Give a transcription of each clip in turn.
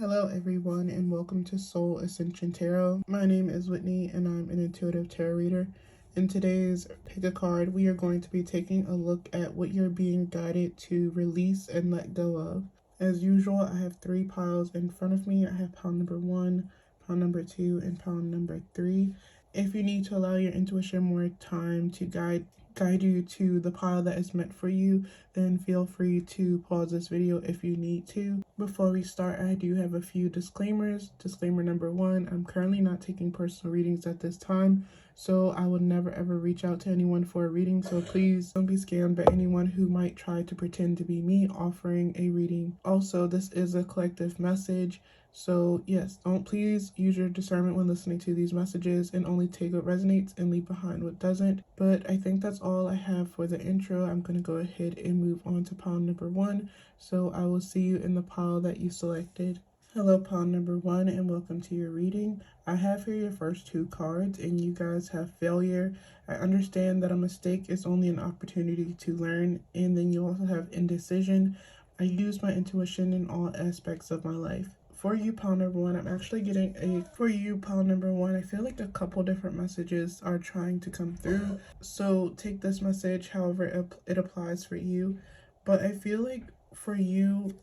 Hello, everyone, and welcome to Soul Ascension Tarot. My name is Whitney, and I'm an intuitive tarot reader. In today's Pick a Card, we are going to be taking a look at what you're being guided to release and let go of. As usual, I have three piles in front of me. I have pile number 1, pile number 2, and pile number 3. If you need to allow your intuition more time to guide you to the pile that is meant for you, then feel free to pause this video if you need to. Before we start, I do have a few disclaimers. Disclaimer number 1, I'm currently not taking personal readings at this time, so I would never ever reach out to anyone for a reading, so please don't be scammed by anyone who might try to pretend to be me offering a reading. Also, this is a collective message, so yes, don't please use your discernment when listening to these messages and only take what resonates and leave behind what doesn't. But I think that's all I have for the intro. I'm going to go ahead and move on to pile number 1. So I will see you in the pile that you selected. Hello, pile number 1, and welcome to your reading. I have here your first 2 cards, and you guys have failure. I understand that a mistake is only an opportunity to learn, and then you also have indecision. I use my intuition in all aspects of my life. For you, pile number 1, I'm actually getting pile number 1, I feel like a couple different messages are trying to come through. So take this message however it applies for you. But I feel like for you,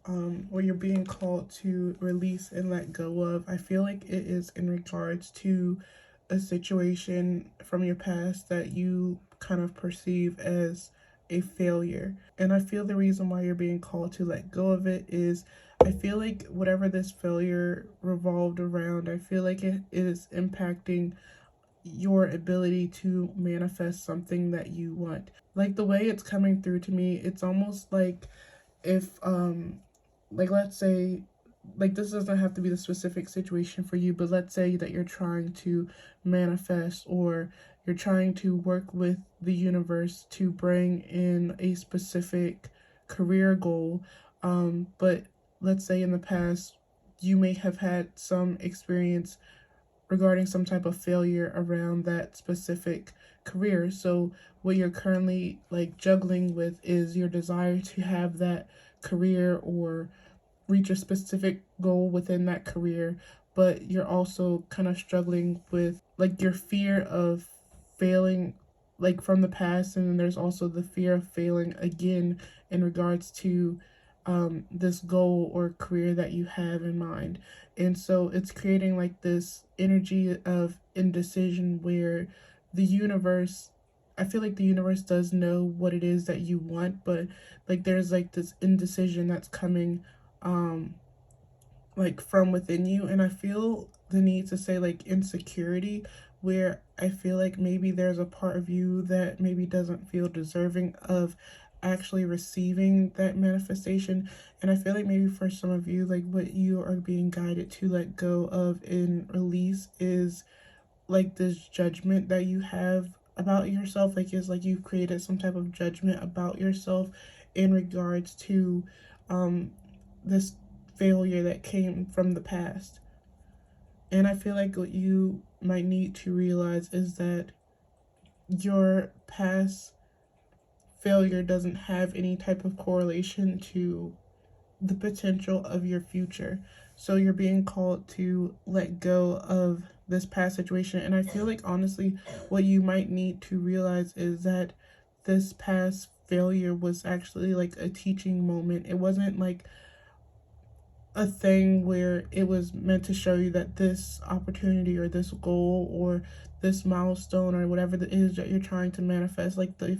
what you're being called to release and let go of, I feel like it is in regards to a situation from your past that you kind of perceive as a failure. And I feel the reason why you're being called to let go of it is I feel like whatever this failure revolved around, I feel like it is impacting your ability to manifest something that you want. Like the way it's coming through to me, it's almost like if like let's say, like this doesn't have to be the specific situation for you, but let's say that you're trying to manifest or you're trying to work with the universe to bring in a specific career goal, but let's say in the past you may have had some experience regarding some type of failure around that specific career. So what you're currently like juggling with is your desire to have that career or reach a specific goal within that career, but you're also kind of struggling with like your fear of failing like from the past, and then there's also the fear of failing again in regards to this goal or career that you have in mind. And so it's creating like this energy of indecision where the universe, I feel like the universe does know what it is that you want, but like there's like this indecision that's coming like from within you. And I feel the need to say like insecurity, where I feel like maybe there's a part of you that maybe doesn't feel deserving of actually receiving that manifestation. And I feel like maybe for some of you, like what you are being guided to let go of and release is like this judgment that you have about yourself. Like it's like you've created some type of judgment about yourself in regards to this failure that came from the past. And I feel like what you might need to realize is that your past failure doesn't have any type of correlation to the potential of your future. So you're being called to let go of this past situation. And I feel like honestly, what you might need to realize is that this past failure was actually like a teaching moment. It wasn't like a thing where it was meant to show you that this opportunity or this goal or this milestone or whatever it is that you're trying to manifest, like the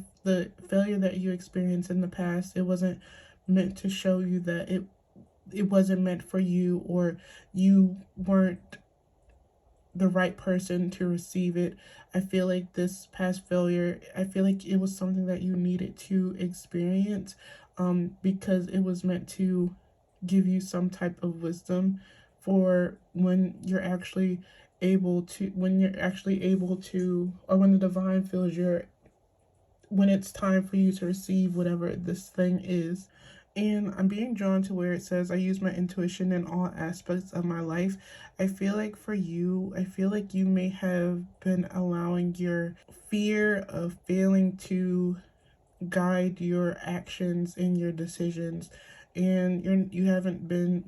failure that you experienced in the past, it wasn't meant to show you that it wasn't meant for you or you weren't the right person to receive it. I feel like this past failure, I feel like it was something that you needed to experience because it was meant to give you some type of wisdom for when you're actually able to, or when the divine feels when it's time for you to receive whatever this thing is. And I'm being drawn to where it says, I use my intuition in all aspects of my life. I feel like for you, I feel like you may have been allowing your fear of failing to guide your actions and your decisions. And you haven't been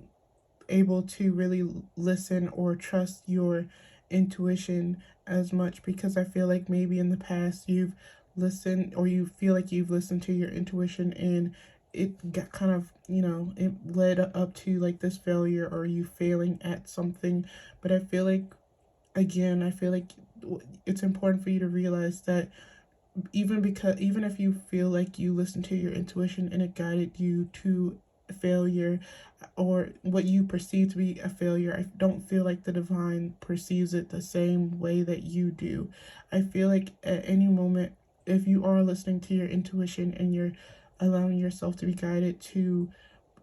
able to really listen or trust your intuition as much, because I feel like maybe in the past you've listened, or you feel like you've listened to your intuition, and it got kind of, it led up to like this failure or you failing at something. But I feel like, again, I feel like it's important for you to realize that even if you feel like you listened to your intuition and it guided you to failure, or what you perceive to be a failure, I don't feel like the divine perceives it the same way that you do. I feel like at any moment, if you are listening to your intuition and you're allowing yourself to be guided to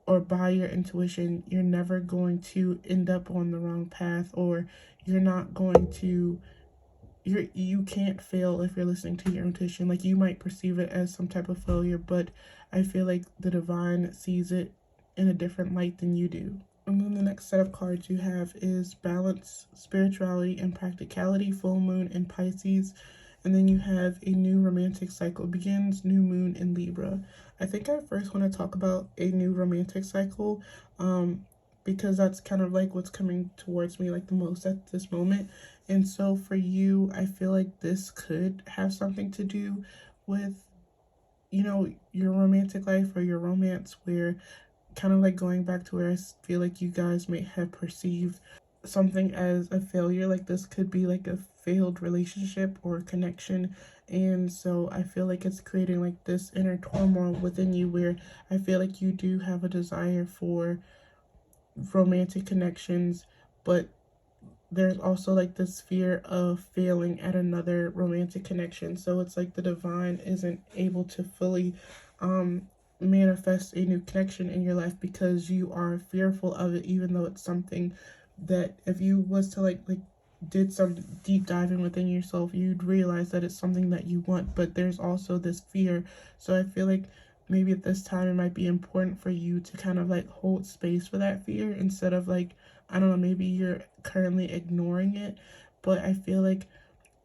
or by your intuition, you're never going to end up on the wrong path, or you're not going to you can't fail if you're listening to your intuition. Like, you might perceive it as some type of failure, but I feel like the divine sees it in a different light than you do. And then the next set of cards you have is balance, spirituality, and practicality, full moon in Pisces. And then you have a new romantic cycle begins, new moon in Libra. I think I first want to talk about a new romantic cycle, because that's kind of like what's coming towards me like the most at this moment. And so for you, I feel like this could have something to do with, your romantic life or your romance, where kind of like going back to where I feel like you guys may have perceived something as a failure. Like, this could be like a failed relationship or connection. And so I feel like it's creating like this inner turmoil within you, where I feel like you do have a desire for romantic connections, but there's also like this fear of failing at another romantic connection. So it's like the divine isn't able to fully manifest a new connection in your life because you are fearful of it, even though it's something that if you was to like did some deep diving within yourself, you'd realize that it's something that you want, but there's also this fear. So I feel like maybe at this time it might be important for you to kind of like hold space for that fear, instead of like, I don't know, maybe you're currently ignoring it, but I feel like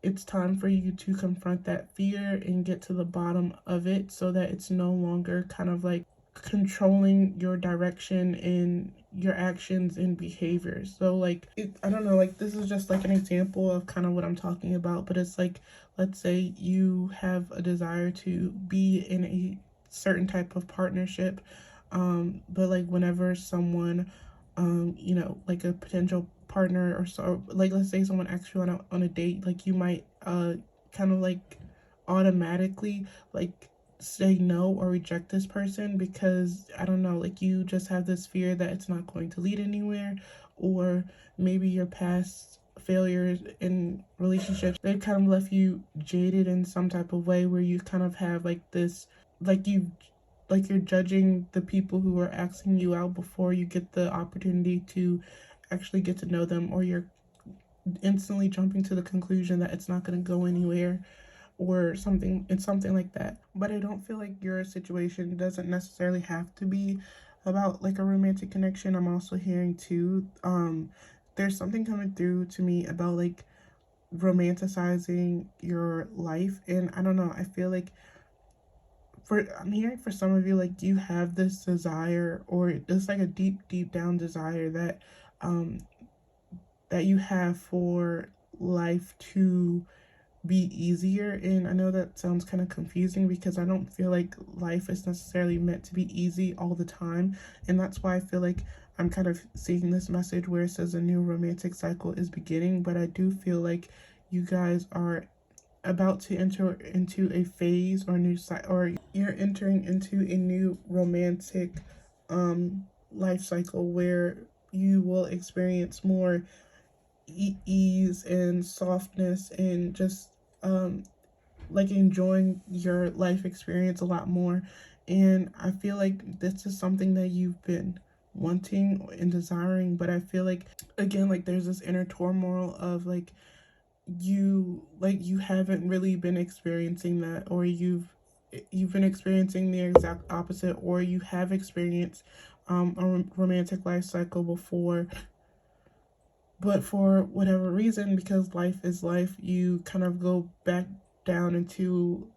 it's time for you to confront that fear and get to the bottom of it, so that it's no longer kind of like controlling your direction and your actions and behaviors. So like, I don't know, like, this is just like an example of kind of what I'm talking about, but it's like, let's say you have a desire to be in a certain type of partnership, but like whenever someone, like a potential partner, or so, like let's say someone asks you on a date, like you might kind of like automatically like say no or reject this person, because I don't know, like you just have this fear that it's not going to lead anywhere, or maybe your past failures in relationships, they kind of left you jaded in some type of way, where you kind of have like this, like you're judging the people who are asking you out before you get the opportunity to actually get to know them, or you're instantly jumping to the conclusion that it's not going to go anywhere, or something. It's something like that. But I don't feel like your situation doesn't necessarily have to be about like a romantic connection. I'm also hearing too, there's something coming through to me about like romanticizing your life, and I don't know, I feel like I'm hearing for some of you, like you have this desire, or it's like a deep down desire that um that you have for life to be easier. And I know that sounds kind of confusing, because I don't feel like life is necessarily meant to be easy all the time. And that's why I feel like I'm kind of seeing this message where it says a new romantic cycle is beginning. But I do feel like you guys are about to enter into a phase or new or you're entering into a new romantic life cycle, where you will experience more ease and softness, and just like enjoying your life experience a lot more. And I feel like this is something that you've been wanting and desiring, but I feel like, again, like there's this inner turmoil of like, you haven't really been experiencing that, or you've been experiencing the exact opposite, or you have experienced a romantic life cycle before, but for whatever reason, because life is life, you kind of go back down into,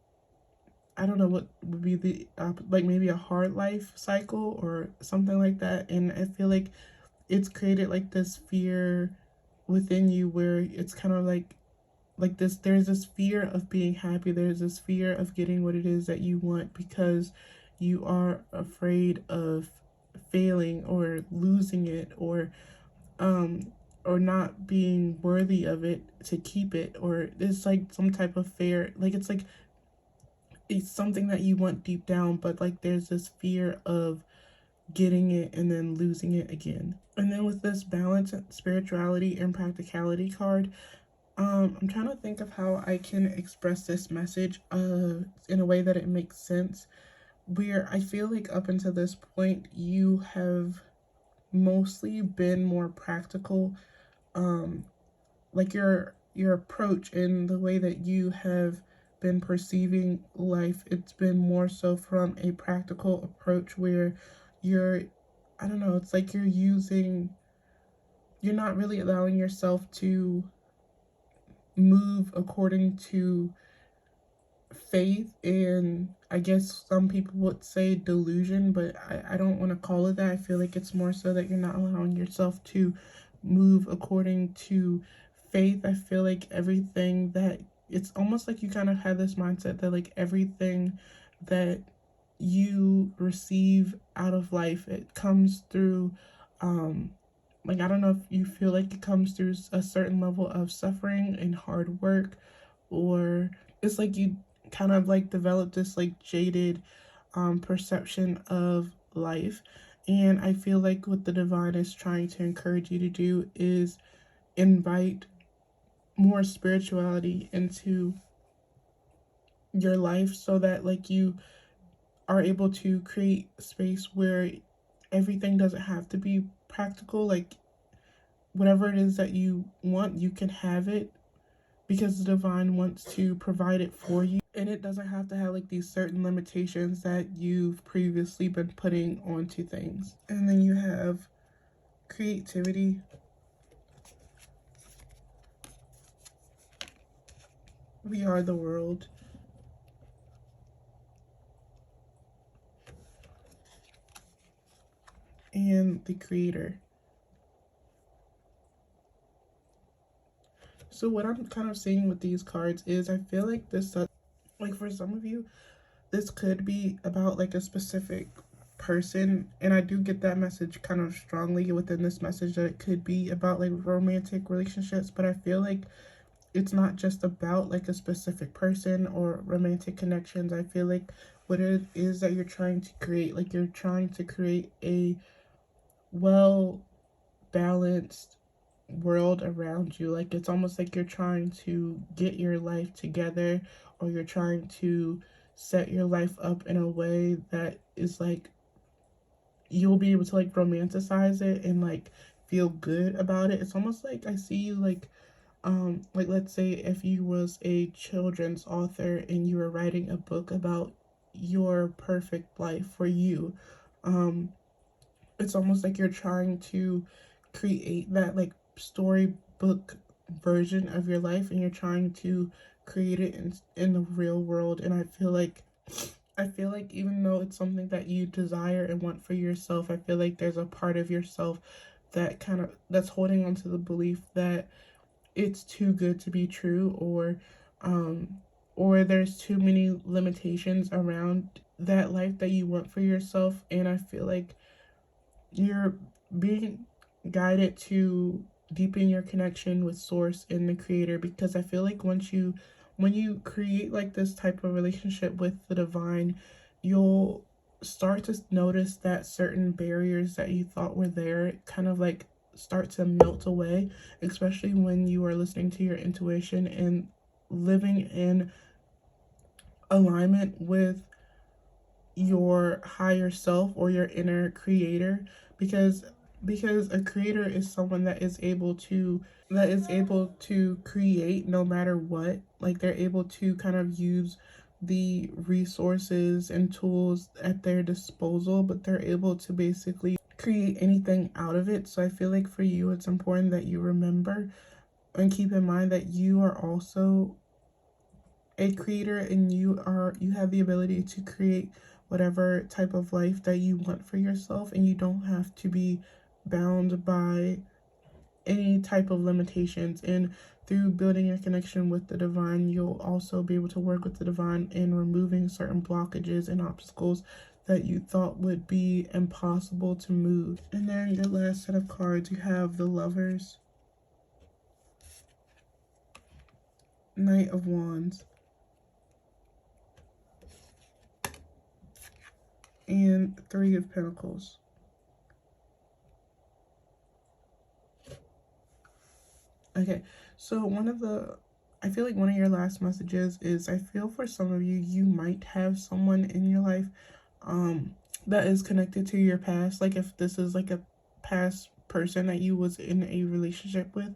I don't know what would be the like maybe a hard life cycle or something like that. And I feel like it's created like this fear within you where it's kind of like this, there's this fear of being happy, there's this fear of getting what it is that you want because you are afraid of failing or losing it, um or not being worthy of it to keep it, or it's like some type of fear, like it's something that you want deep down, but like there's this fear of getting it and then losing it again. And then with this balance, spirituality, and practicality card, I'm trying to think of how I can express this message in a way that it makes sense. Where I feel like up until this point, you have mostly been more practical. Like your approach and the way that you have been perceiving life, it's been more so from a practical approach where you're, I don't know, it's like you're not really allowing yourself to move according to faith, and I guess some people would say delusion, but I don't want to call it that. I feel like it's more so that you're not allowing yourself to move according to faith. I feel like everything that, it's almost like you kind of have this mindset that like everything that you receive out of life, it comes through, like, I don't know if you feel like it comes through a certain level of suffering and hard work, or it's like you kind of like develop this like jaded perception of life. And I feel like what the divine is trying to encourage you to do is invite more spirituality into your life so that like you are able to create space where everything doesn't have to be practical. Like whatever it is that you want, you can have it because the divine wants to provide it for you, and it doesn't have to have like these certain limitations that you've previously been putting onto things. And then you have creativity, we are the world, and the creator. So what I'm kind of seeing with these cards is I feel like this, like for some of you, this could be about like a specific person, and I do get that message kind of strongly within this message that it could be about like romantic relationships, but I feel like it's not just about like a specific person or romantic connections. I feel like what it is that you're trying to create, like you're trying to create a well balanced world around you. Like it's almost like you're trying to get your life together, or you're trying to set your life up in a way that is like you'll be able to like romanticize it and like feel good about it. It's almost like I see you like let's say if you was a children's author and you were writing a book about your perfect life for you. um it's almost like you're trying to create that like storybook version of your life, and you're trying to create it in the real world. And I feel like even though it's something that you desire and want for yourself, I feel like there's a part of yourself that kind of that's holding on to the belief that it's too good to be true, um or there's too many limitations around that life that you want for yourself. And I feel like you're being guided to deepen your connection with source and the creator, because I feel like when you create like this type of relationship with the divine, you'll start to notice that certain barriers that you thought were there kind of like start to melt away, especially when you are listening to your intuition and living in alignment with your higher self or your inner creator. Because a creator is someone that is able to create no matter what. Like they're able to kind of use the resources and tools at their disposal, but they're able to basically create anything out of it. So I feel like for you it's important that you remember and keep in mind that you are also a creator, and you have the ability to create whatever type of life that you want for yourself, and you don't have to be bound by any type of limitations. And through building your connection with the divine, you'll also be able to work with the divine in removing certain blockages and obstacles that you thought would be impossible to move. And then your last set of cards, you have the Lovers, Knight of Wands, and Three of Pentacles. Okay, so I feel like one of your last messages is, I feel for some of you, you might have someone in your life that is connected to your past. Like if this is like a past person that you was in a relationship with.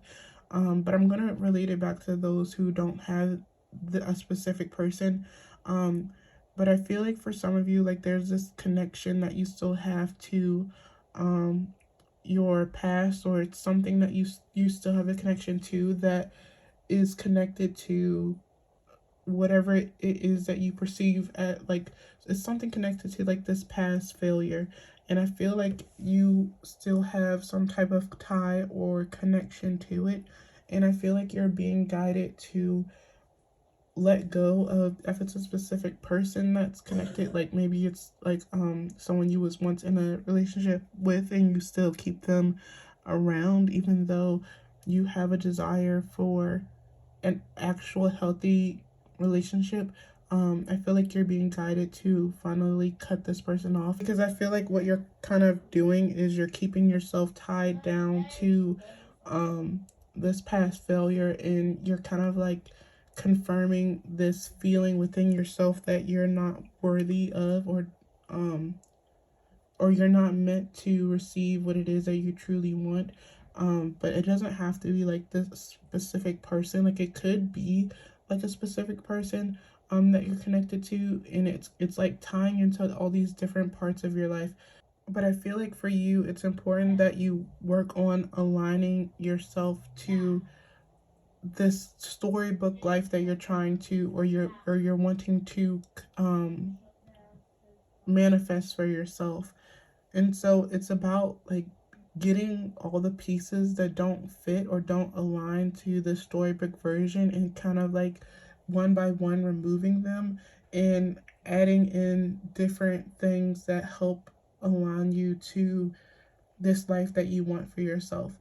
But I'm gonna relate it back to those who don't have a specific person. But I feel like for some of you, like there's this connection that you still have to your past, or it's something that you still have a connection to that is connected to whatever it is that you perceive at, like it's something connected to like this past failure. And I feel like you still have some type of tie or connection to it, and I feel like you're being guided to let go of, if it's a specific person that's connected, like maybe it's like someone you was once in a relationship with and you still keep them around even though you have a desire for an actual healthy relationship. I feel like you're being guided to finally cut this person off, because I feel like what you're kind of doing is you're keeping yourself tied down to this past failure, and you're kind of like confirming this feeling within yourself that you're not worthy of, um or you're not meant to receive what it is that you truly want. But it doesn't have to be like this specific person. Like it could be like a specific person that you're connected to, and it's like tying into all these different parts of your life. But I feel like for you, it's important that you work on aligning yourself to this storybook life that you're trying to, or you're wanting to manifest for yourself. And so it's about like getting all the pieces that don't fit or don't align to the storybook version, and kind of like one by one removing them and adding in different things that help align you to this life that you want for yourself.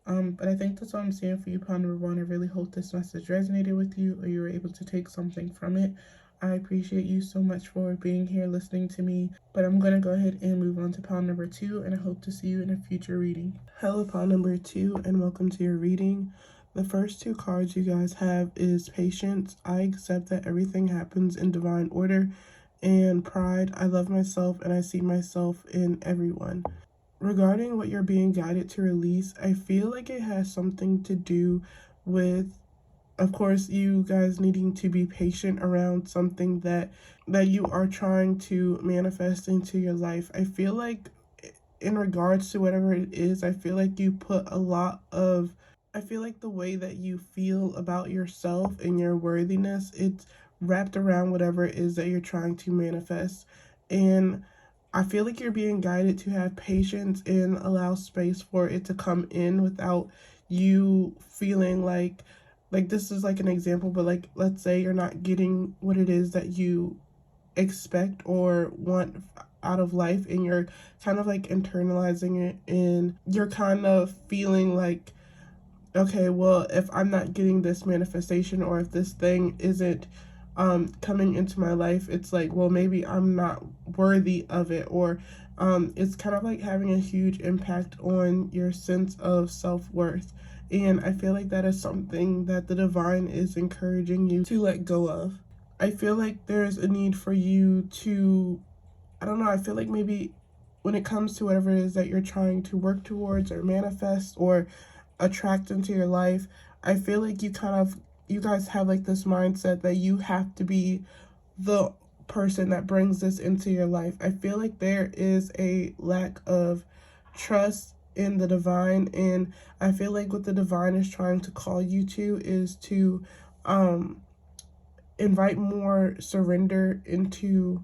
But I think that's all I'm saying for you, Pound Number One. I really hope this message resonated with you, or you were able to take something from it. I appreciate you so much for being here listening to me. But I'm going to go ahead and move on to Pound Number Two, and I hope to see you in a future reading. Hello, Pound Number Two, and welcome to your reading. The first two cards you guys have is Patience. I accept that everything happens in divine order. And Pride. I love myself and I see myself in everyone. Regarding what you're being guided to release, I feel like it has something to do with, of course, you guys needing to be patient around something that you are trying to manifest into your life. I feel like in regards to whatever it is, I feel like you put a lot of, I feel like the way that you feel about yourself and your worthiness, it's wrapped around whatever it is that you're trying to manifest. And I feel like you're being guided to have patience and allow space for it to come in without you feeling like this is like an example, but like let's say you're not getting what it is that you expect or want out of life, and you're kind of like internalizing it, and you're kind of feeling like, okay, well, if I'm not getting this manifestation, or if this thing isn't coming into my life, it's like, well, maybe I'm not worthy of it, or it's kind of like having a huge impact on your sense of self-worth. And I feel like that is something that the divine is encouraging you to let go of. I feel like there's a need for you to, I don't know, I feel like maybe when it comes to whatever it is that you're trying to work towards or manifest or attract into your life, I feel like you guys have like this mindset that you have to be the person that brings this into your life. I feel like there is a lack of trust in the divine, and I feel like what the divine is trying to call you to is to invite more surrender into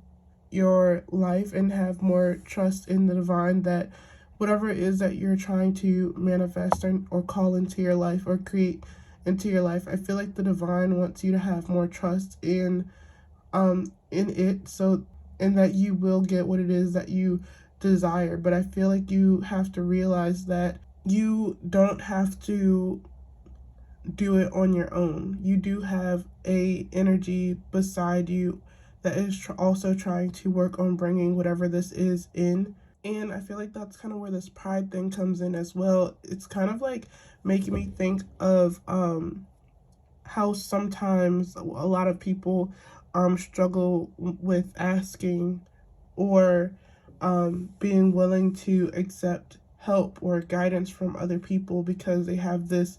your life and have more trust in the divine, that whatever it is that you're trying to manifest or call into your life or create into your life. I feel like the divine wants you to have more trust in it, so and that you will get what it is that you desire. But I feel like you have to realize that you don't have to do it on your own. You do have a energy beside you that is also trying to work on bringing whatever this is in. And I feel like that's kind of where this pride thing comes in as well. It's kind of like making me think of how sometimes a lot of people struggle with asking or being willing to accept help or guidance from other people because they have this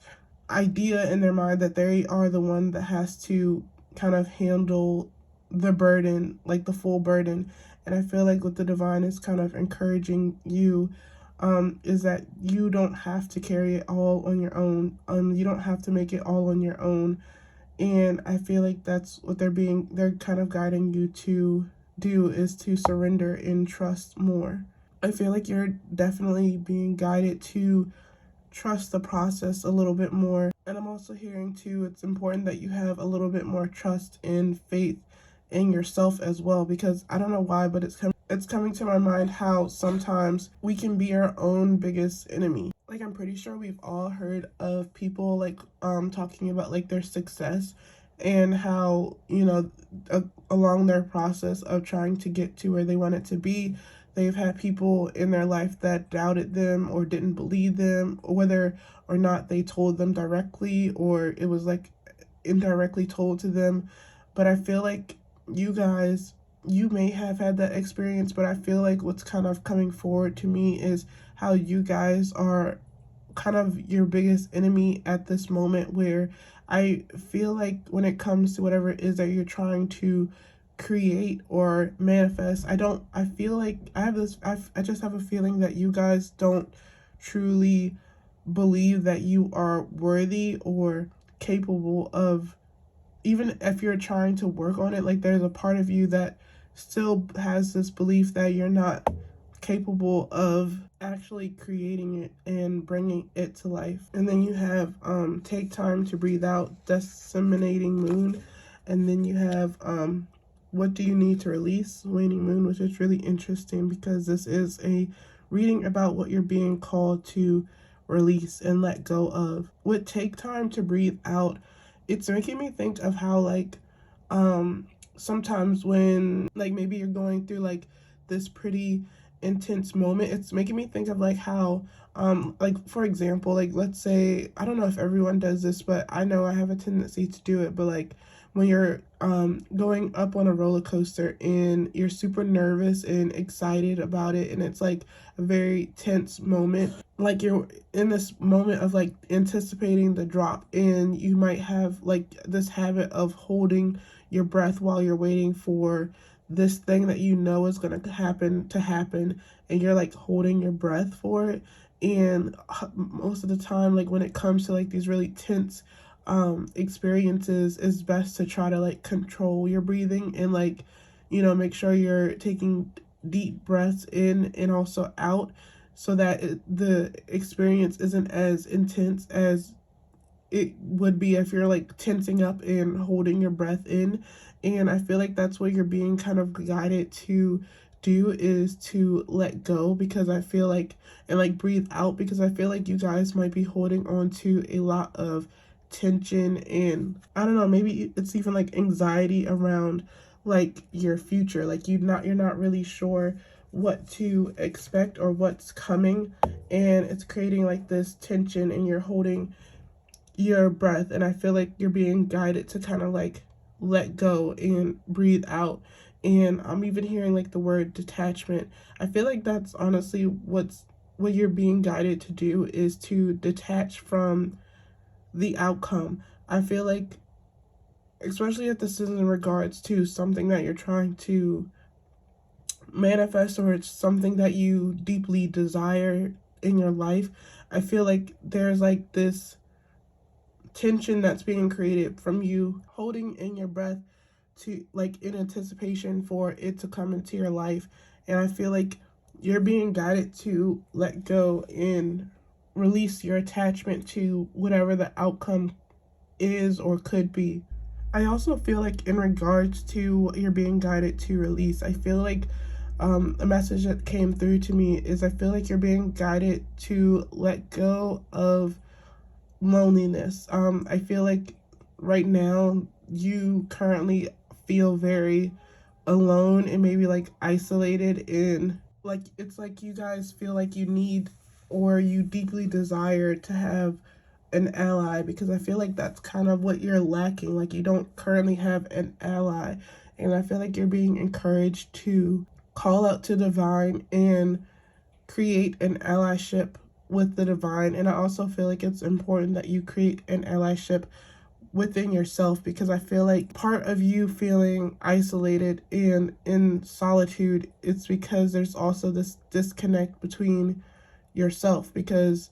idea in their mind that they are the one that has to kind of handle the burden, like the full burden. And I feel like what the divine is kind of encouraging you is that you don't have to carry it all on your own. You don't have to make it all on your own. And I feel like that's what they're kind of guiding you to do, is to surrender and trust more. I feel like you're definitely being guided to trust the process a little bit more. And I'm also hearing too, it's important that you have a little bit more trust and faith in yourself as well, because I don't know why, but it's coming to my mind how sometimes we can be our own biggest enemy. Like, I'm pretty sure we've all heard of people like talking about like their success and how, along their process of trying to get to where they want it to be, they've had people in their life that doubted them or didn't believe them, whether or not they told them directly or it was like indirectly told to them. But I feel like you guys, you may have had that experience, but I feel like what's kind of coming forward to me is how you guys are kind of your biggest enemy at this moment, where I feel like when it comes to whatever it is that you're trying to create or manifest, I feel like I just have a feeling that you guys don't truly believe that you are worthy or capable of, even if you're trying to work on it, like there's a part of you that still has this belief that you're not capable of actually creating it and bringing it to life. And then you have take time to breathe out, disseminating moon, and then you have what do you need to release, waning moon, which is really interesting because this is a reading about what you're being called to release and let go of. With take time to breathe out, it's making me think of how like sometimes when like maybe you're going through like this pretty intense moment, it's making me think of like how like for example, like let's say, I don't know if everyone does this, but I know I have a tendency to do it, but like when you're going up on a roller coaster and you're super nervous and excited about it, and it's like a very tense moment, like you're in this moment of like anticipating the drop, and you might have like this habit of holding your breath while you're waiting for this thing that you know is going to happen, and you're like holding your breath for it. And most of the time, like when it comes to like these really tense experiences, it's best to try to like control your breathing and like, make sure you're taking deep breaths in and also out, so that the experience isn't as intense as it would be if you're like tensing up and holding your breath in. And I feel like that's what you're being kind of guided to do, is to let go, because I feel like, and like breathe out, because I feel like you guys might be holding on to a lot of tension, and I don't know, maybe it's even like anxiety around like your future, like you're not really sure what to expect or what's coming, and it's creating like this tension, and you're holding your breath. And I feel like you're being guided to kind of like let go and breathe out. And I'm even hearing like the word detachment. I feel like that's honestly what you're being guided to do, is to detach from the outcome. I feel like, especially if this is in regards to something that you're trying to manifest, or it's something that you deeply desire in your life, I feel like there's like this tension that's being created from you holding in your breath to like in anticipation for it to come into your life. And I feel like you're being guided to let go and release your attachment to whatever the outcome is or could be. I also feel like in regards to what you're being guided to release, I feel like a message that came through to me is I feel like you're being guided to let go of loneliness. I feel like right now you currently feel very alone and maybe like isolated, in like it's like you guys feel like you need or you deeply desire to have an ally, because I feel like that's kind of what you're lacking. Like you don't currently have an ally, and I feel like you're being encouraged to call out to divine and create an allyship with the divine. And I also feel like it's important that you create an allyship within yourself, because I feel like part of you feeling isolated and in solitude, it's because there's also this disconnect between yourself, because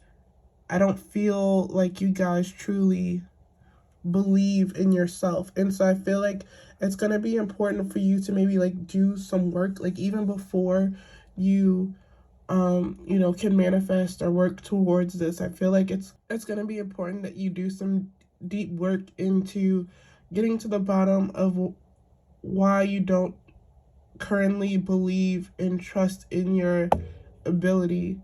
I don't feel like you guys truly believe in yourself. And so I feel like it's going to be important for you to maybe like do some work, like even before you can manifest or work towards this. I feel like it's going to be important that you do some deep work into getting to the bottom of why you don't currently believe and trust in your ability.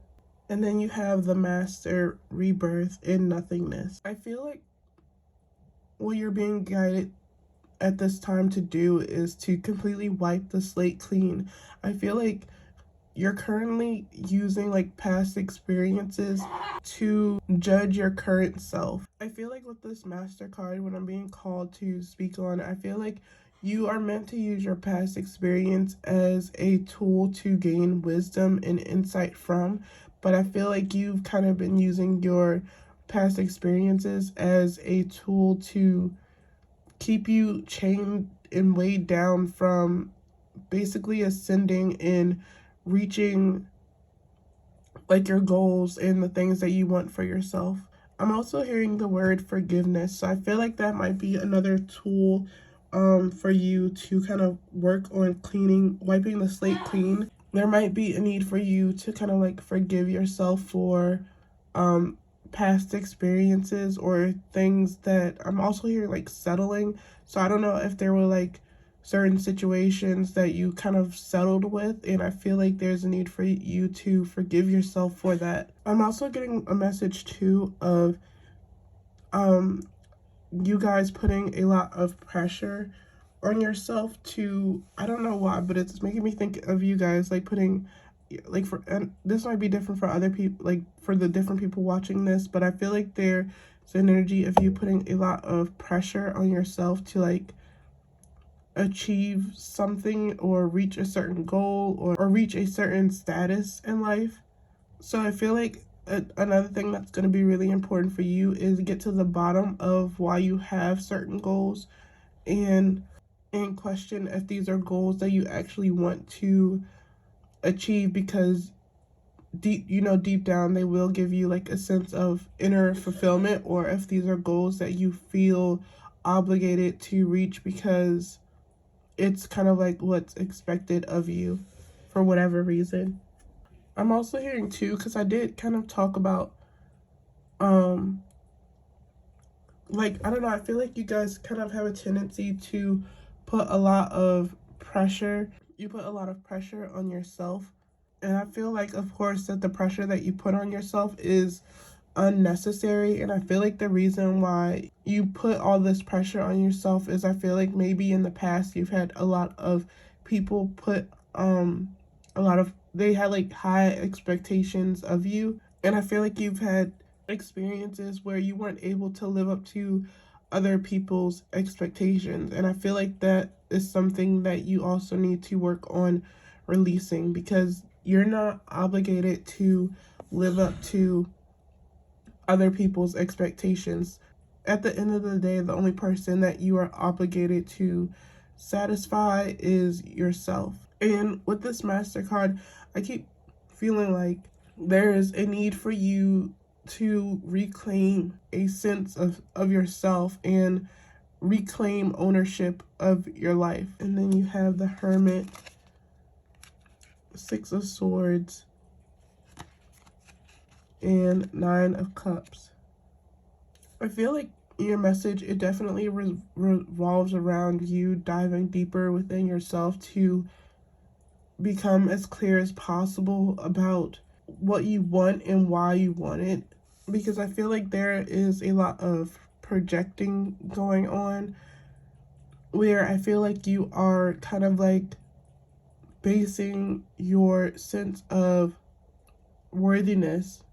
And then you have the master rebirth in nothingness. I feel like what you're being guided at this time to do is to completely wipe the slate clean. I feel like you're currently using like past experiences to judge your current self. I feel like with this master card, when I'm being called to speak on, I feel like you are meant to use your past experience as a tool to gain wisdom and insight from, but I feel like you've kind of been using your past experiences as a tool to keep you chained and weighed down from basically ascending and reaching like your goals and the things that you want for yourself. I'm also hearing the word forgiveness. So I feel like that might be another tool for you to kind of work on cleaning, wiping the slate clean. There might be a need for you to kind of like forgive yourself for um, past experiences or things that I'm also hearing like settling. So I don't know if there were like certain situations that you kind of settled with, and I feel like there's a need for you to forgive yourself for that. I'm also getting a message too of you guys putting a lot of pressure on yourself to, I don't know why, but it's making me think of you guys like putting like for, and this might be different for other people, like for the different people watching this, but I feel like there's an energy of you putting a lot of pressure on yourself to like achieve something or reach a certain goal, or reach a certain status in life. So I feel like another thing that's going to be really important for you is get to the bottom of why you have certain goals, and question if these are goals that you actually want to achieve, because deep down they will give you like a sense of inner fulfillment, or if these are goals that you feel obligated to reach because it's kind of like what's expected of you for whatever reason. I'm also hearing too, because I did kind of talk about like, I don't know, I feel like you guys kind of have a tendency to put a lot of pressure. You put a lot of pressure on yourself. And I feel like, of course, that the pressure that you put on yourself is unnecessary. And I feel like the reason why you put all this pressure on yourself is I feel like maybe in the past you've had a lot of people put they had like high expectations of you. And I feel like you've had experiences where you weren't able to live up to other people's expectations. And I feel like that is something that you also need to work on releasing, because you're not obligated to live up to other people's expectations. At the end of the day, the only person that you are obligated to satisfy is yourself. And with this MasterCard, I keep feeling like there is a need for you to reclaim a sense of yourself and reclaim ownership of your life. And then you have the Hermit. Six of Swords, and Nine of Cups. I feel like your message, it definitely revolves around you diving deeper within yourself to become as clear as possible about what you want and why you want it. Because I feel like there is a lot of projecting going on where I feel like you are kind of like basing your sense of worthiness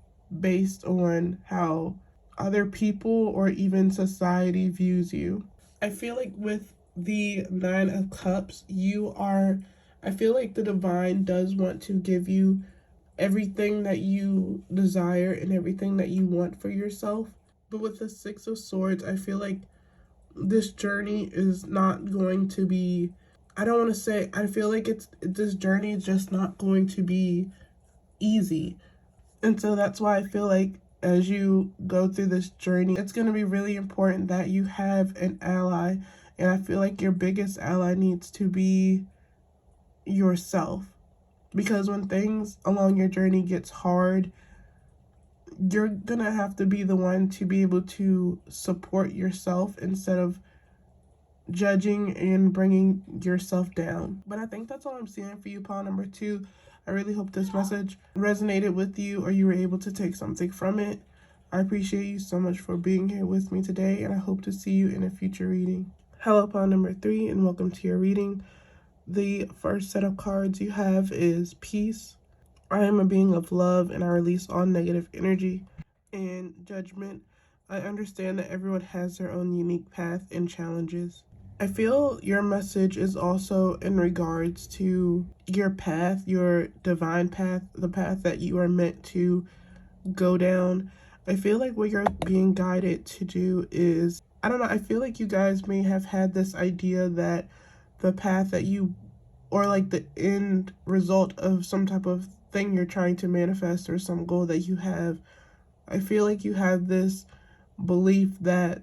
based on how other people or even society views you. I feel like with the Nine of Cups, I feel like the divine does want to give you everything that you desire and everything that you want for yourself. But with the Six of Swords, I feel like this journey is not going to be, I don't want to say, I feel like this journey is just not going to be easy. And so that's why I feel like as you go through this journey, it's going to be really important that you have an ally. And I feel like your biggest ally needs to be yourself. Because when things along your journey gets hard, you're going to have to be the one to be able to support yourself instead of judging and bringing yourself down. But I think that's all I'm seeing for you, pile number 2. I really hope this message resonated with you or you were able to take something from it. I appreciate you so much for being here with me today, and I hope to see you in a future reading. Hello, pile number 3, and welcome to your reading. The first set of cards you have is Peace. I am a being of love, and I release all negative energy. And Judgment. I understand that everyone has their own unique path and challenges. I feel your message is also in regards to your path, your divine path, the path that you are meant to go down. I feel like what you're being guided to do is, I don't know, I feel like you guys may have had this idea that the path that you, or like the end result of some type of thing you're trying to manifest or some goal that you have, I feel like you have this belief that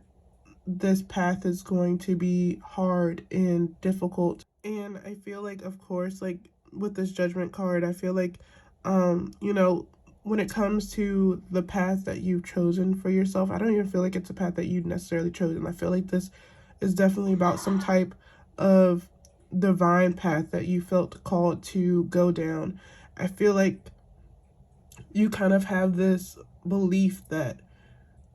this path is going to be hard and difficult. And I feel like, of course, like with this Judgment card, I feel like, when it comes to the path that you've chosen for yourself, I don't even feel like it's a path that you've necessarily chosen. I feel like this is definitely about some type of divine path that you felt called to go down. I feel like you kind of have this belief that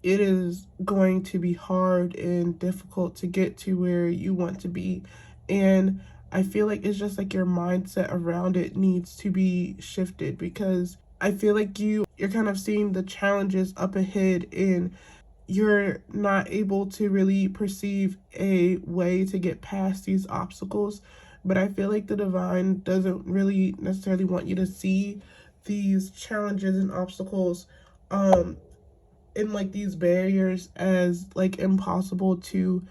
it is going to be hard and difficult to get to where you want to be. And I feel like it's just like your mindset around it needs to be shifted, because I feel like you're kind of seeing the challenges up ahead and you're not able to really perceive a way to get past these obstacles. But I feel like the divine doesn't really necessarily want you to see these challenges and obstacles and like these barriers as like impossible to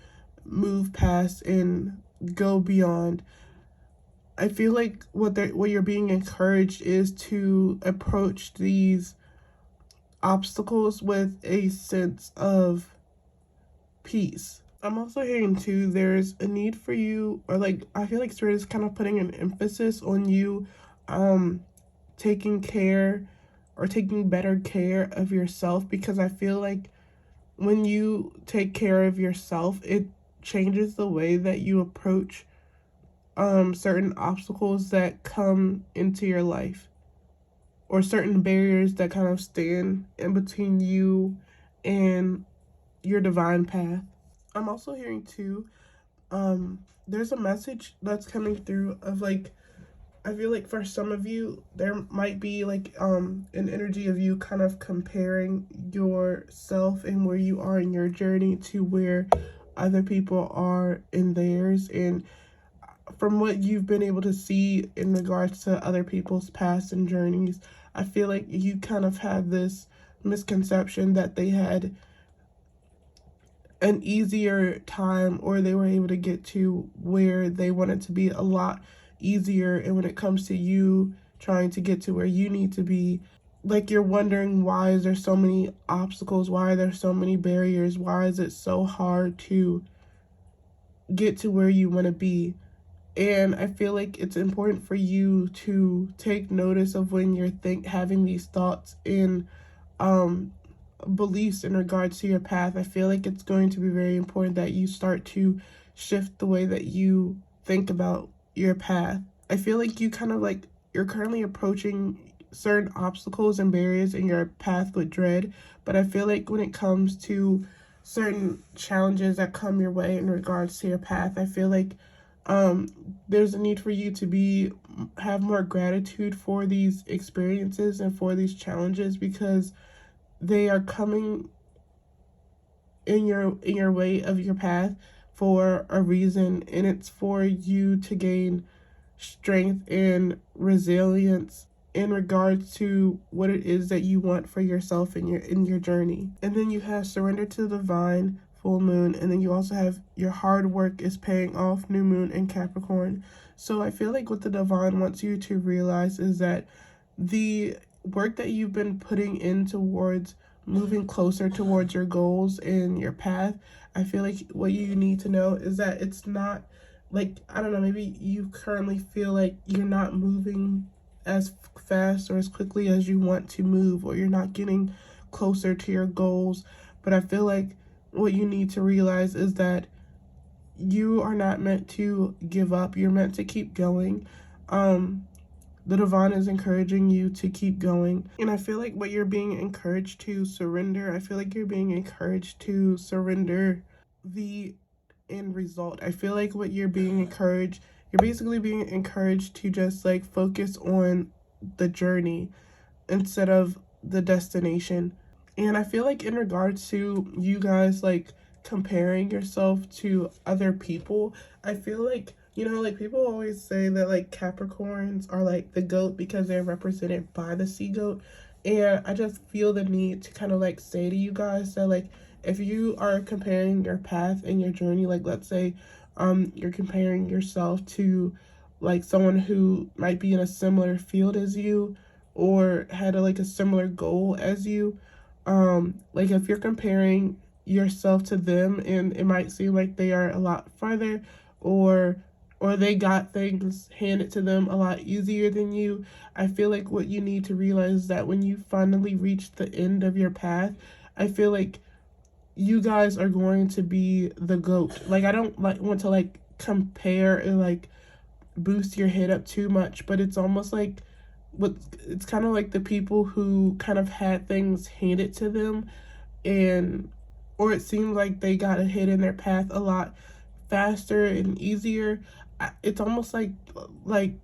move past and go beyond. I feel like what you're being encouraged is to approach these obstacles with a sense of peace. I'm also hearing too, there's a need for you, or like I feel like Spirit is kind of putting an emphasis on you taking care or taking better care of yourself, because I feel like when you take care of yourself, it changes the way that you approach certain obstacles that come into your life, or certain barriers that kind of stand in between you and your divine path. I'm also hearing too, there's a message that's coming through of like, I feel like for some of you, there might be like an energy of you kind of comparing yourself and where you are in your journey to where other people are in theirs. And from what you've been able to see in regards to other people's paths and journeys, I feel like you kind of have this misconception that they had an easier time, or they were able to get to where they wanted to be a lot easier. And when it comes to you trying to get to where you need to be, like you're wondering, why is there so many obstacles? Why are there so many barriers? Why is it so hard to get to where you want to be? And I feel like it's important for you to take notice of when you're having these thoughts and um beliefs in regards to your path. I feel like it's going to be very important that you start to shift the way that you think about your path. I feel like you're currently approaching certain obstacles and barriers in your path with dread, but I feel like when it comes to certain challenges that come your way in regards to your path, I feel like um there's a need for you to be have more gratitude for these experiences and for these challenges, because they are coming in your way of your path for a reason, and it's for you to gain strength and resilience in regards to what it is that you want for yourself in your journey. And then you have surrender to the divine, full moon, and then you also have your hard work is paying off, new moon and Capricorn. So I feel like what the divine wants you to realize is that the work that you've been putting in towards moving closer towards your goals and your path, I feel like what you need to know is that it's not like, I don't know, maybe you currently feel like you're not moving as fast or as quickly as you want to move, or you're not getting closer to your goals. But I feel like what you need to realize is that you are not meant to give up. You're meant to keep going. The divine is encouraging you to keep going. And I feel like what you're being encouraged to surrender, I feel like you're being encouraged to surrender the end result. I feel like what you're basically being encouraged to just like focus on the journey instead of the destination. And I feel like in regards to you guys like comparing yourself to other people, I feel like, like people always say that like Capricorns are like the goat because they're represented by the sea goat. And I just feel the need to kind of like say to you guys that like if you are comparing your path and your journey, like let's say you're comparing yourself to like someone who might be in a similar field as you or had like a similar goal as you, like if you're comparing yourself to them and it might seem like they are a lot farther, or they got things handed to them a lot easier than you, I feel like what you need to realize is that when you finally reach the end of your path, I feel like you guys are going to be the goat. Like I don't like want to like compare and like boost your head up too much, but it's almost like what it's kind of like the people who kind of had things handed to them, and or it seemed like they got ahead in their path a lot faster and easier. It's almost like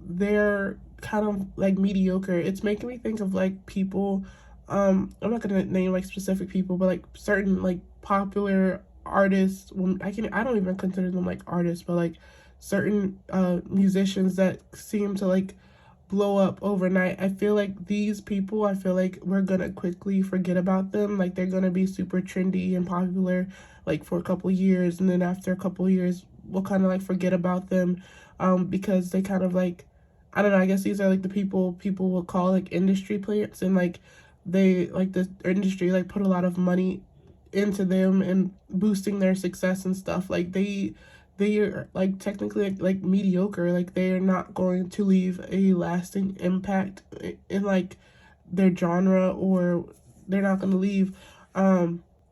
they're kind of like mediocre. It's making me think of like people, I'm not gonna name like specific people, but like certain like popular artists. Well, I don't even consider them like artists, but like certain musicians that seem to like blow up overnight. I feel like these people, I feel like we're gonna quickly forget about them. Like they're gonna be super trendy and popular like for a couple years, and then after a couple years we'll kind of like forget about them, because they kind of like, I don't know, I guess these are like the people will call like industry plants, and like they like the industry like put a lot of money into them and boosting their success and stuff. Like they are like technically like mediocre. Like they are not going to leave a lasting impact in like their genre, or they're not going to leave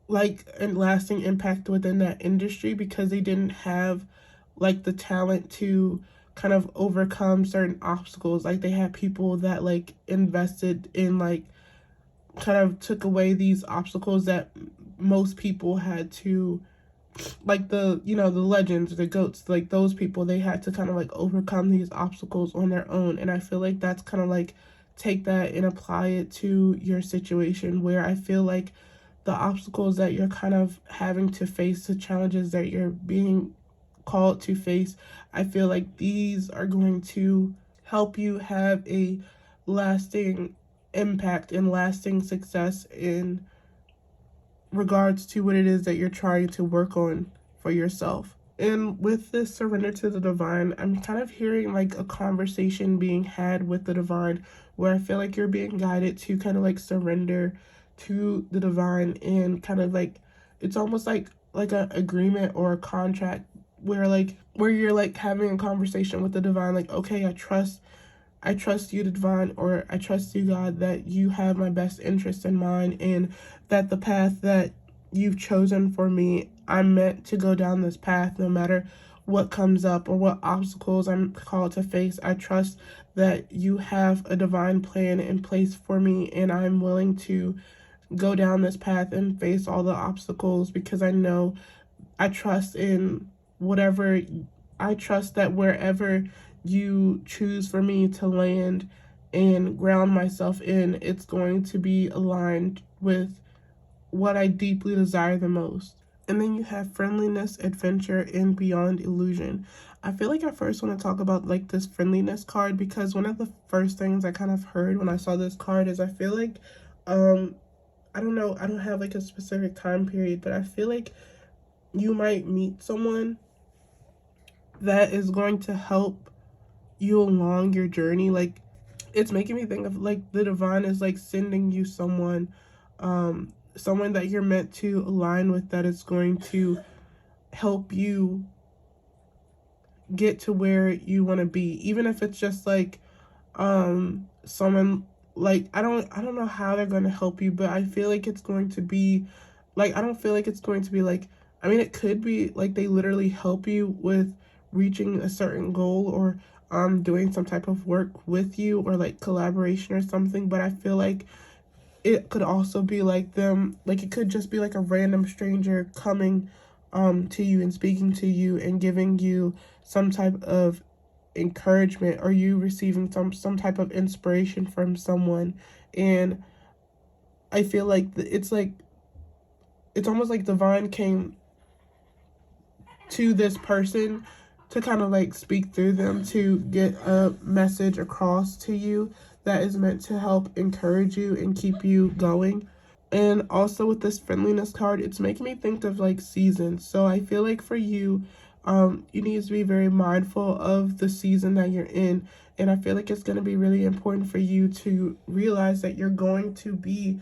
like a lasting impact within that industry because they didn't have like the talent to kind of overcome certain obstacles. Like they had people that like invested in like kind of took away these obstacles that most people had to, like the the legends, the goats, like those people, they had to kind of like overcome these obstacles on their own. And I feel like that's kind of like take that and apply it to your situation, where I feel like the obstacles that you're kind of having to face, the challenges that you're being called to face, I feel like these are going to help you have a lasting impact and lasting success in regards to what it is that you're trying to work on for yourself. And with this surrender to the divine, I'm kind of hearing like a conversation being had with the divine, where I feel like you're being guided to kind of like surrender to the divine, and kind of like it's almost like a agreement or a contract where you're like having a conversation with the divine, like, okay, I trust you, the divine, or I trust you, God, that you have my best interest in mind, and that the path that you've chosen for me, I'm meant to go down this path no matter what comes up or what obstacles I'm called to face. I trust that you have a divine plan in place for me, and I'm willing to go down this path and face all the obstacles because I trust in whatever, I trust that wherever you choose for me to land and ground myself in, it's going to be aligned with what I deeply desire the most. And then you have friendliness, adventure, and beyond illusion. I feel like I first want to talk about like this friendliness card because one of the first things I kind of heard when I saw this card is I feel like, I don't know, I don't have like a specific time period, but I feel like you might meet someone that is going to help you along your journey. Like, it's making me think of like the divine is like sending you someone, someone that you're meant to align with, that is going to help you get to where you want to be, even if it's just like someone, like, I don't know how they're going to help you, but I feel like it's going to be like, I don't feel like it's going to be like, I mean, it could be like they literally help you with reaching a certain goal, or doing some type of work with you, or like collaboration or something, but I feel like it could also be like them, like it could just be like a random stranger coming to you and speaking to you and giving you some type of encouragement, or you receiving some type of inspiration from someone. And I feel like it's almost like divine came to this person to kind of like speak through them to get a message across to you that is meant to help encourage you and keep you going. And also with this friendliness card, it's making me think of like seasons. So I feel like for you, you need to be very mindful of the season that you're in. And I feel like it's going to be really important for you to realize that you're going to be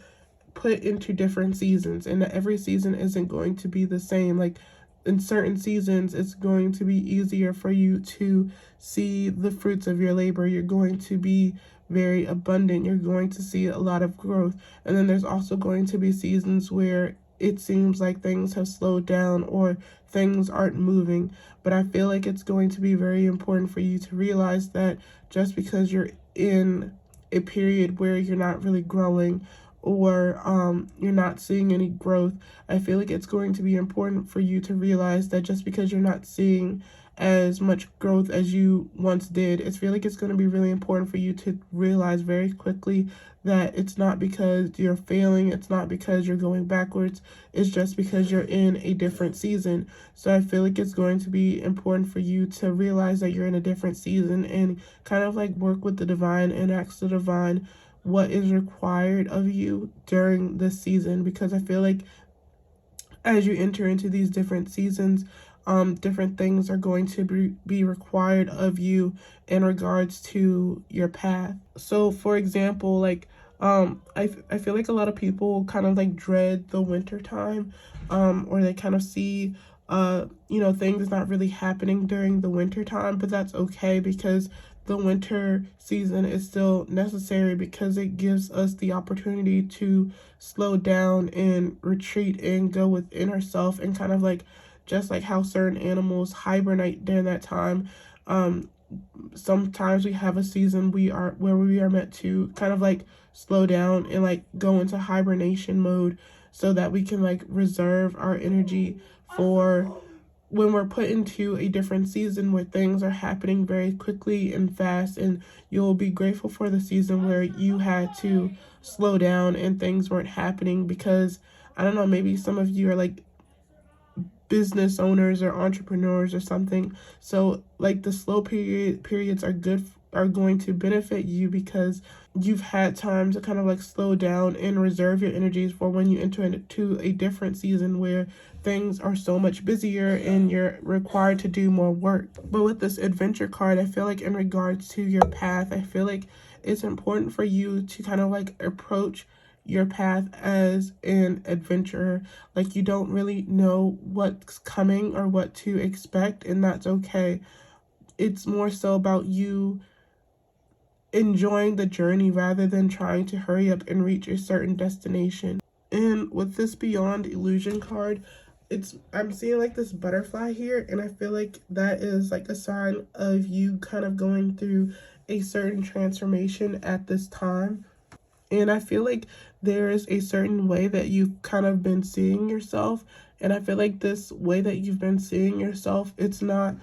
put into different seasons, and that every season isn't going to be the same. Like, in certain seasons, it's going to be easier for you to see the fruits of your labor. You're going to be very abundant. You're going to see a lot of growth. And then there's also going to be seasons where it seems like things have slowed down or things aren't moving. But I feel like it's going to be very important for you to realize that just because you're in a period where you're not really growing, or you're not seeing any growth, I feel like it's going to be important for you to realize that just because you're not seeing as much growth as you once did, I feel like it's going to be really important for you to realize very quickly that it's not because you're failing, it's not because you're going backwards, it's just because you're in a different season. So I feel like it's going to be important for you to realize that you're in a different season and kind of like work with the divine and ask the divine what is required of you during this season, because I feel like as you enter into these different seasons, different things are going to be required of you in regards to your path. So for example, like, I feel like a lot of people kind of like dread the winter time, or they kind of see things not really happening during the winter time, but that's okay because the winter season is still necessary, because it gives us the opportunity to slow down and retreat and go within ourselves, and kind of like, just like how certain animals hibernate during that time. Sometimes we have a season where we are meant to kind of like slow down and like go into hibernation mode, so that we can like reserve our energy for when we're put into a different season where things are happening very quickly and fast. And you'll be grateful for the season where you had to slow down and things weren't happening, because I don't know, maybe some of you are like business owners or entrepreneurs or something. So like the slow periods are going to benefit you, because you've had time to kind of like slow down and reserve your energies for when you enter into a different season where things are so much busier and you're required to do more work. But with this adventure card, I feel like in regards to your path, I feel like it's important for you to kind of like approach your path as an adventurer. Like, you don't really know what's coming or what to expect, and that's okay. It's more so about you enjoying the journey rather than trying to hurry up and reach a certain destination. And with this Beyond Illusion card, I'm seeing like this butterfly here, and I feel like that is like a sign of you kind of going through a certain transformation at this time. And I feel like there is a certain way that you've kind of been seeing yourself, and I feel like this way that you've been seeing yourself, it's not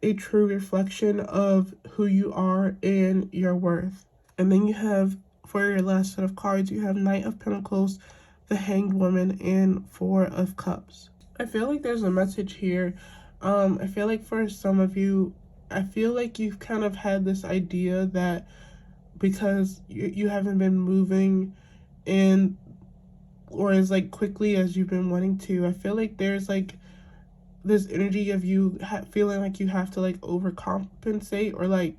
a true reflection of who you are and your worth. And then you have, for your last set of cards, you have Knight of Pentacles, the Hanged Woman, and Four of Cups. I feel like there's a message here. I feel like for some of you, I feel like you've kind of had this idea that because you haven't been moving in or as like quickly as you've been wanting to, I feel like there's like this energy of you feeling like you have to like overcompensate, or like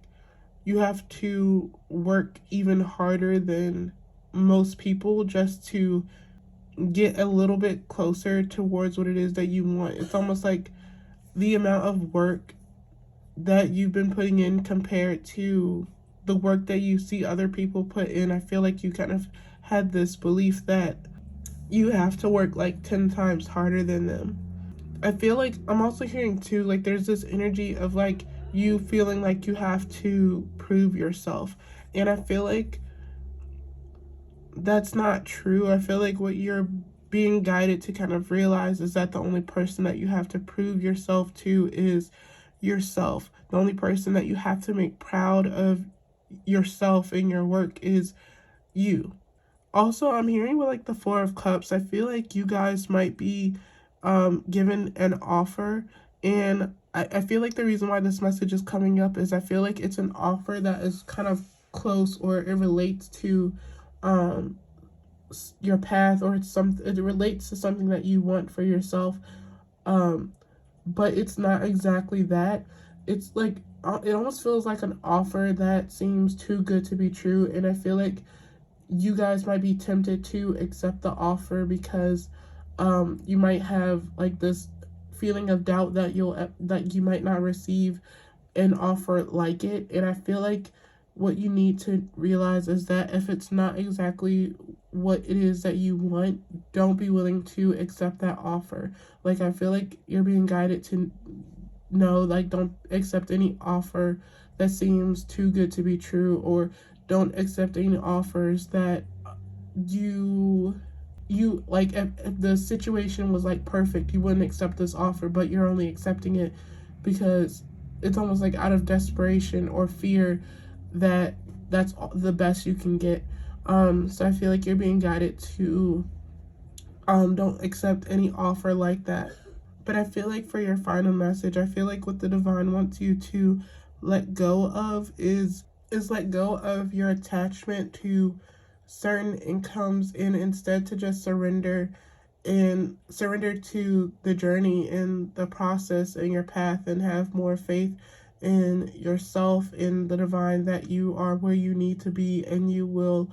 you have to work even harder than most people just to get a little bit closer towards what it is that you want. It's almost like the amount of work that you've been putting in compared to the work that you see other people put in. I feel like you kind of had this belief that you have to work like 10 times harder than them. I feel like I'm also hearing too, like there's this energy of like you feeling like you have to prove yourself. And I feel like that's not true. I feel like what you're being guided to kind of realize is that the only person that you have to prove yourself to is yourself. The only person that you have to make proud of yourself and your work is you. Also, I'm hearing with like the Four of Cups, I feel like you guys might be given an offer, and I feel like the reason why this message is coming up is I feel like it's an offer that is kind of close, or it relates to your path, or it relates to something that you want for yourself, but it's not exactly that. It's like it almost feels like an offer that seems too good to be true, and I feel like you guys might be tempted to accept the offer because you might have like this feeling of doubt that you might not receive an offer like it. And I feel like what you need to realize is that if it's not exactly what it is that you want, don't be willing to accept that offer. Like, I feel like you're being guided to know, like, don't accept any offer that seems too good to be true, or don't accept any offers that you like, if the situation was like perfect, you wouldn't accept this offer, but you're only accepting it because it's almost like out of desperation or fear that that's the best you can get. So I feel like you're being guided to don't accept any offer like that. But I feel like for your final message, I feel like what the divine wants you to let go of is let go of your attachment to certain incomes, and instead to just surrender to the journey and the process and your path, and have more faith in yourself, in the divine, that you are where you need to be and you will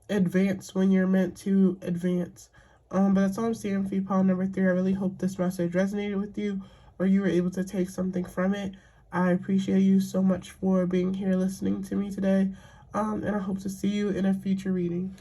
advance when you're meant to advance. But that's all I'm seeing for you, pile number 3. I really hope this message resonated with you, or you were able to take something from it. I appreciate you so much for being here listening to me today. And I hope to see you in a future reading.